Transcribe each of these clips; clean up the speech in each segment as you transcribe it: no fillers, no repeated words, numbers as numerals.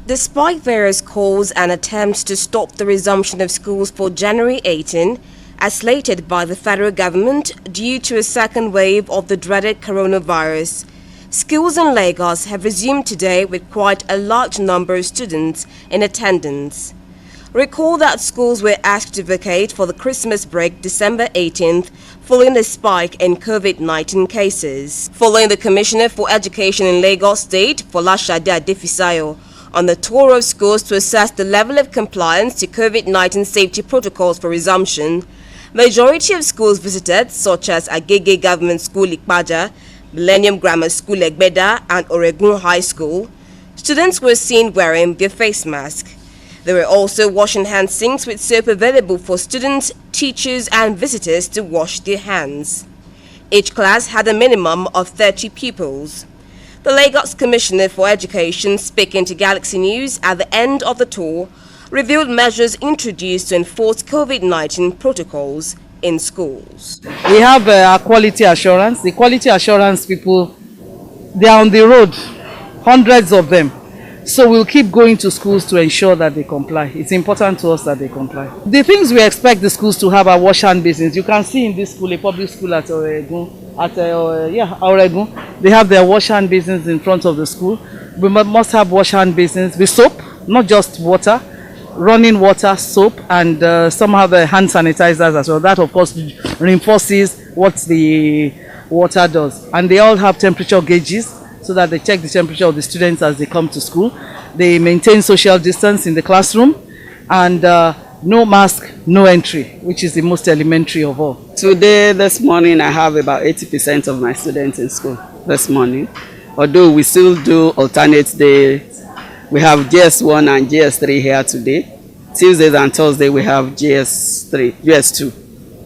Despite various calls and attempts to stop the resumption of schools for January 18, as slated by the federal government due to a second wave of the dreaded coronavirus, schools in Lagos have resumed today with quite a large number of students in attendance. Recall that schools were asked to vacate for the Christmas break December 18th following a spike in COVID-19 cases. Following the Commissioner for Education in Lagos State, Folashade Adefisayo, on the tour of schools to assess the level of compliance to COVID-19 safety protocols for resumption, majority of schools visited, such as Agege Government School Ikpaja, Millennium Grammar School Egbeda, and Oregun High School, students were seen wearing their face mask. There were also washing hand sinks with soap available for students, teachers, and visitors to wash their hands. Each class had a minimum of 30 pupils. The Lagos Commissioner for Education, speaking to Galaxy News at the end of the tour, revealed measures introduced to enforce COVID-19 protocols in schools. We have our quality assurance. The quality assurance people, they are on the road, hundreds of them. So we'll keep going to schools to ensure that they comply. It's important to us that they comply. The things we expect the schools to have are wash hand basins. You can see in this school, a public school at Oregun, they have their wash hand basins in front of the school. We must have wash hand basins with soap, not just water, running water, soap, and some have hand sanitizers as well. That, of course, reinforces what the water does. And they all have temperature gauges, so that they check the temperature of the students as they come to school. They maintain social distance in the classroom, and no mask, no entry, which is the most elementary of all. Today, this morning, I have about 80% of my students in school this morning. Although we still do alternate days. We have GS1 and GS3 here today. Tuesdays and Thursdays, we have GS2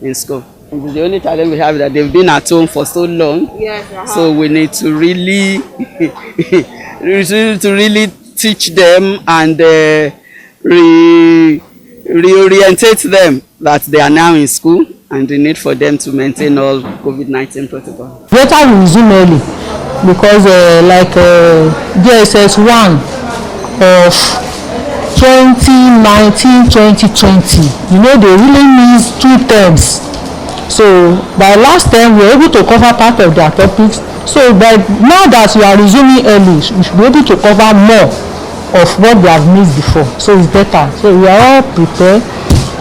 in school. The only challenge we have is that they've been at home for so long. Yes, so we need to really, teach them and reorientate them that they are now in school and the need for them to maintain all COVID-19 protocols. Better we resume early because DSS 1 of 2019-2020, they really need 2 terms. So by last time we were able to cover part of their topics. So by now that we are resuming early, we should be able to cover more of what they have missed before. So it's better. So we are all prepared.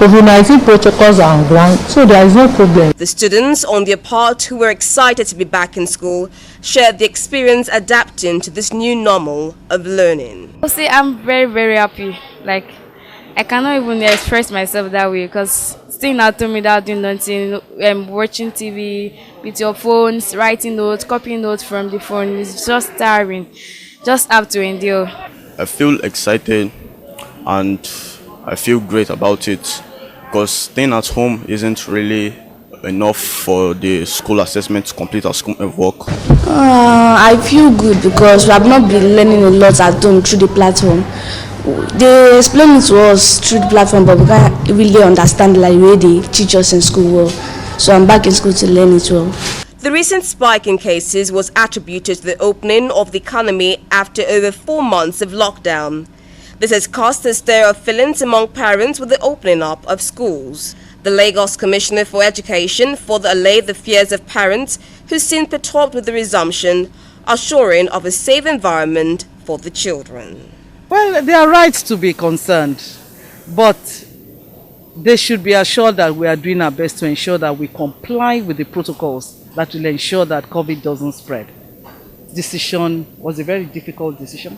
COVID-19 protocols are on ground, so there is no problem. The students, on their part, who were excited to be back in school, shared the experience adapting to this new normal of learning. See, I'm very, very happy. I cannot even express myself that way because staying at home without doing nothing, watching TV with your phones, writing notes, copying notes from the phone is just tiring. Just have to endure. I feel excited and I feel great about it because staying at home isn't really enough for the school assessment to complete our school work. I feel good because we have not been learning a lot at home through the platform. They explain it to us through the platform, but we can't really understand the way they teach us in school well. So I'm back in school to learn it well. The recent spike in cases was attributed to the opening of the economy after over 4 months of lockdown. This has caused a stir of feelings among parents with the opening up of schools. The Lagos Commissioner for Education further allayed the fears of parents who seem perturbed with the resumption, assuring of a safe environment for the children. Well, they are right to be concerned, but they should be assured that we are doing our best to ensure that we comply with the protocols that will ensure that COVID doesn't spread. Decision was a very difficult decision,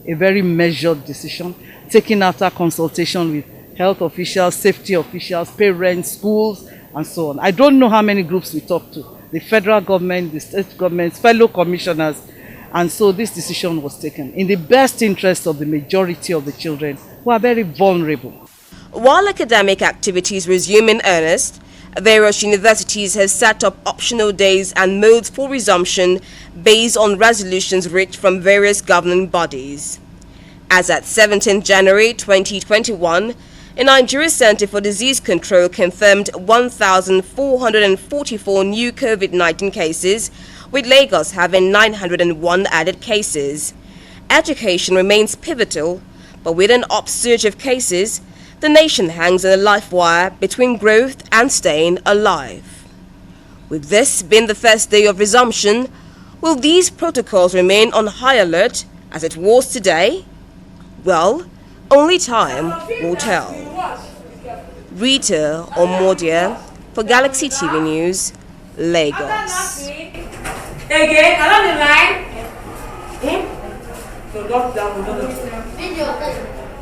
a very measured decision, taken after consultation with health officials, safety officials, parents, schools, and so on. I don't know how many groups we talked to, the federal government, the state governments, fellow commissioners, and so this decision was taken in the best interest of the majority of the children who are very vulnerable. While academic activities resume in earnest, various universities have set up optional days and modes for resumption based on resolutions reached from various governing bodies. As at 17 January 2021, the Nigeria Center for Disease Control confirmed 1,444 new COVID-19 cases, with Lagos having 901 added cases. Education remains pivotal But with an upsurge of cases, the nation hangs on a life wire between growth and staying alive. With this being the first day of resumption, will these protocols remain on high alert as it was today? Well, only time will tell. Rita Omodia for Galaxy TV News, Lagos. Again, along the line.